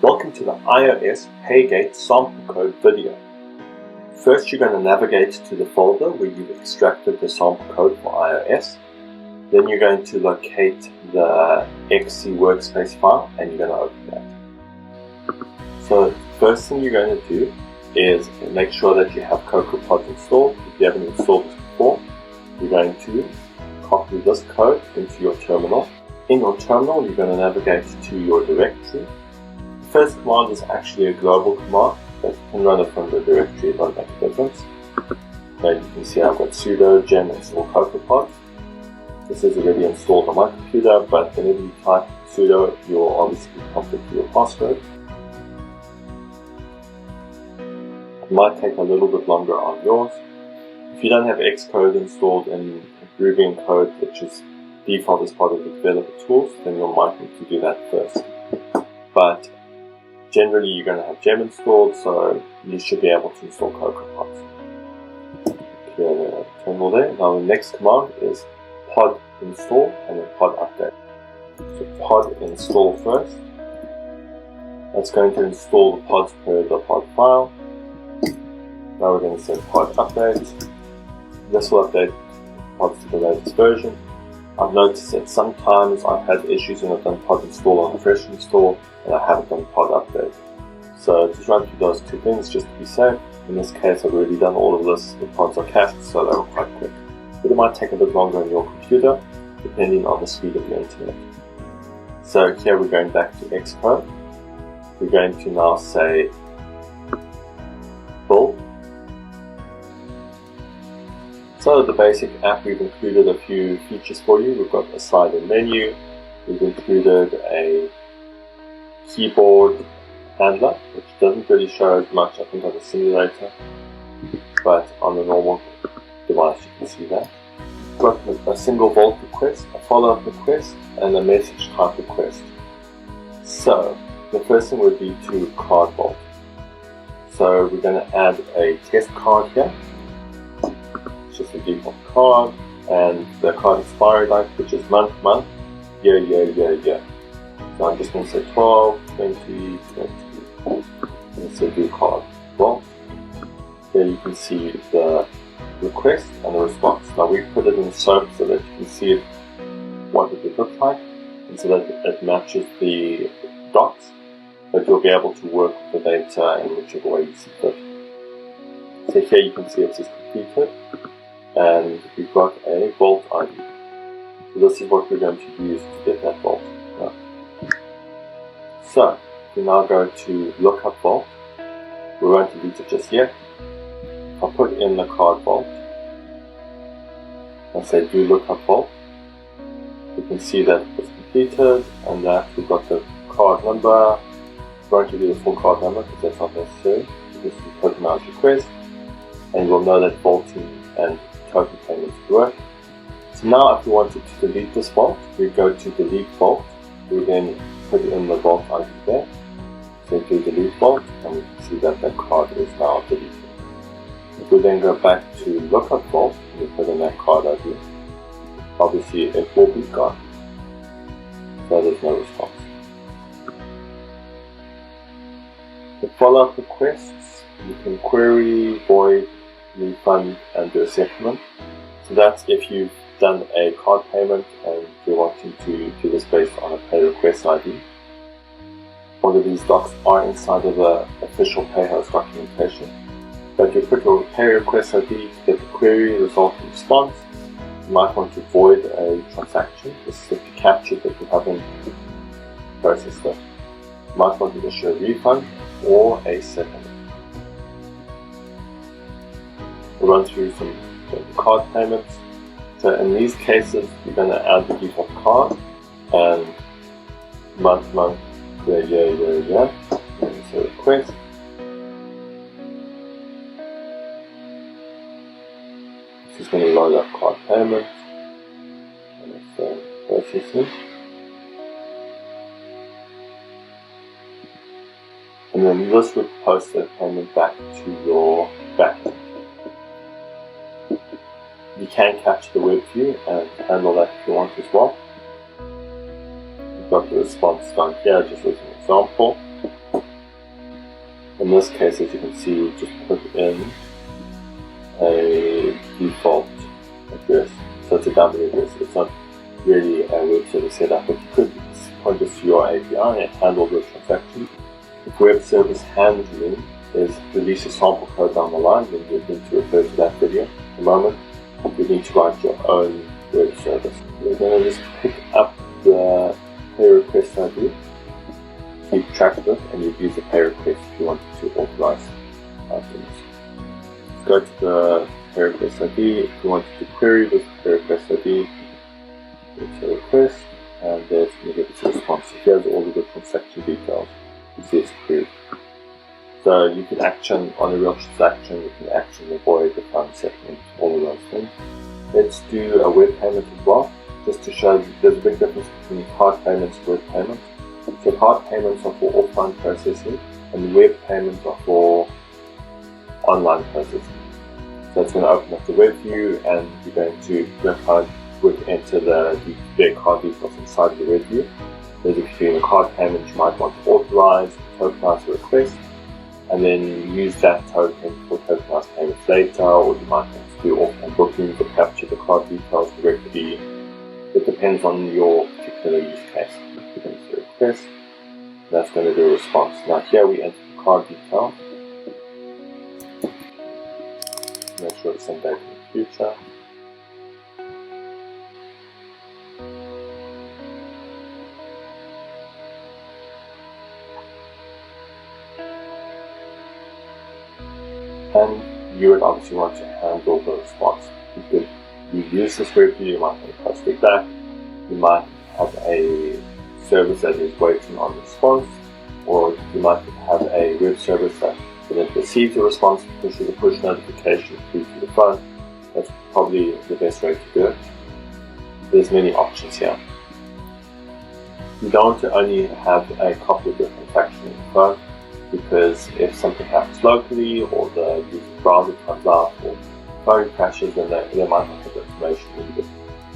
Welcome to the iOS PayGate sample code video. First, you're going to navigate to the folder where you've extracted the sample code for iOS. Then you're going to locate the XC workspace file and you're going to open that. So first thing you're going to do is make sure that you have CocoaPods installed. If you haven't installed this before, you're going to copy this code into your terminal. In your terminal, you're going to navigate to your directory. The first command is actually a global command, but you can run it from the directory, it won't make a difference. Now you can see I've got sudo gem install CocoaPods. This is already installed on my computer, but whenever you type sudo, you'll obviously prompt it for your password. It might take a little bit longer on yours. If you don't have Xcode installed in Ruby encode, which is default as part of the developer tools, then you might need to do that first. But generally you're going to have gem installed, so you should be able to install CocoaPods. Clear the terminal there. Now the next command is pod install and then pod update. So pod install first. That's going to install the pods per the pod file. Now we're going to say pod update. This will update pods to the latest version. I've noticed that sometimes I've had issues when I've done pod install on a fresh install and I haven't done pod update. So just run through those two things just to be safe. In this case I've already done all of this, the pods are cached, so they were quite quick. But it might take a bit longer on your computer depending on the speed of your internet. So here we're going back to Xcode. We're going to now say build. So the basic app, we've included a few features for you. We've got a slider menu, we've included a keyboard handler, which doesn't really show as much, I think, on the simulator, but on the normal device you can see that. We've got a single vault request, a follow-up request, and a message type request. So the first thing would be to card vault. So we're going to add a test card here. Just a default card, and the card expiry date, which is month, year. So I'm just going to say 12, 20, 20, and say do card. Well, here you can see the request and the response. Now we've put it in SOAP so that you can see it, what it would look like, and so that it matches the docs, but you'll be able to work with the data in whichever way you see fit. So here you can see it says completed. And we've got a vault ID. So this is what we're going to use to get that vault. So we now go to lookup vault. We won't delete it just yet. I'll put in the card vault and say do lookup vault. You can see that it was completed and that we've got the card number. We won't give you the full card number because that's not necessary. This is put in as request, and you'll know that vaulting and token payments work. So now if we wanted to delete this vault, we go to delete vault. We then put in the vault ID there. So do delete vault, and we can see that the card is now deleted. If we then go back to lookup vault, we put in that card ID. Obviously it will be gone. So there's no response. The follow-up requests, you can query, void, refund, and do a settlement. So that's if you've done a card payment and you're wanting to do this based on a pay request ID. All of these docs are inside of the official PayHost documentation. But you put your pay request ID to get the query, result, and response. You might want to void a transaction. This is the capture that you haven't processed it. You might want to issue a refund or a settlement. We'll run through some card payments. So in these cases, you're going to add the default card and month, year. And so request. This is going to load up card payments. And so processing. And then this would post that payment back to your backend. You can capture the web view and handle that if you want as well. We've got the response down here just as an example. In this case, as you can see, just put in a default address. So it's a dummy address. It's not really a web service setup, but you could point this to your API and handle the transaction. If web service handling is release a sample code down the line, then you need to refer to that video. At the moment, you need to write your own web service. We're going to just pick up the pay request ID, keep track of it, and you'd use the pay request if you wanted to authorize items. Go to the pay request ID. If you wanted to query this pay request ID, it's a request, and there's going to give us a response. So here's all of the transaction details. You see it's queried. So you can action on a real transaction, you can action the void, the fund settlement, all of those things. Let's do a web payment as well, just to show there's a big difference between card payments and web payments. So card payments are for offline processing, and web payments are for online processing. So it's going to open up the web view, and you're going to enter the card details inside of the web view. As if you're doing a card payment, you might want to authorize, tokenize a request, and then use that token for tokenized payments later, or you might want to do offline bookings or capture the card details directly. It depends on your particular use case. You're going to request, that's going to do a response. Now here we enter the card details. Make sure it's sent back in the future. And you would obviously want to handle the response. You use this web view, you might want to post it back, you might have a service that is waiting on response, or you might have a web service that when it receives a response, pushes a push notification through to the phone. That's probably the best way to do it. There's many options here. You don't want to only have a couple of different transactions in the phone, because if something happens locally, or the user browser comes out, or phone crashes, then they might not have the information needed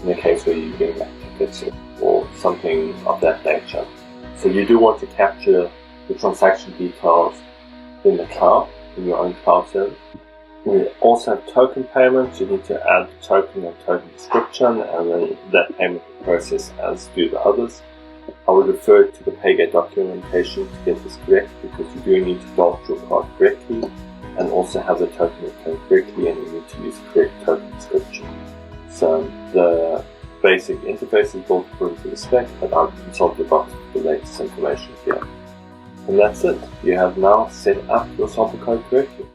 in a case where you're getting back tickets or something of that nature. So you do want to capture the transaction details in the cloud, in your own cloud service. We also have token payments. You need to add the token and token description, and then that payment will process as do the others. I would refer to the PayGate documentation to get this correct, because you do need to draft your card correctly and also have the token returned correctly, and you need to use the correct token description. So the basic interface is built according to the spec, but I'll consult the box for the latest information here. And that's it. You have now set up your sample code correctly.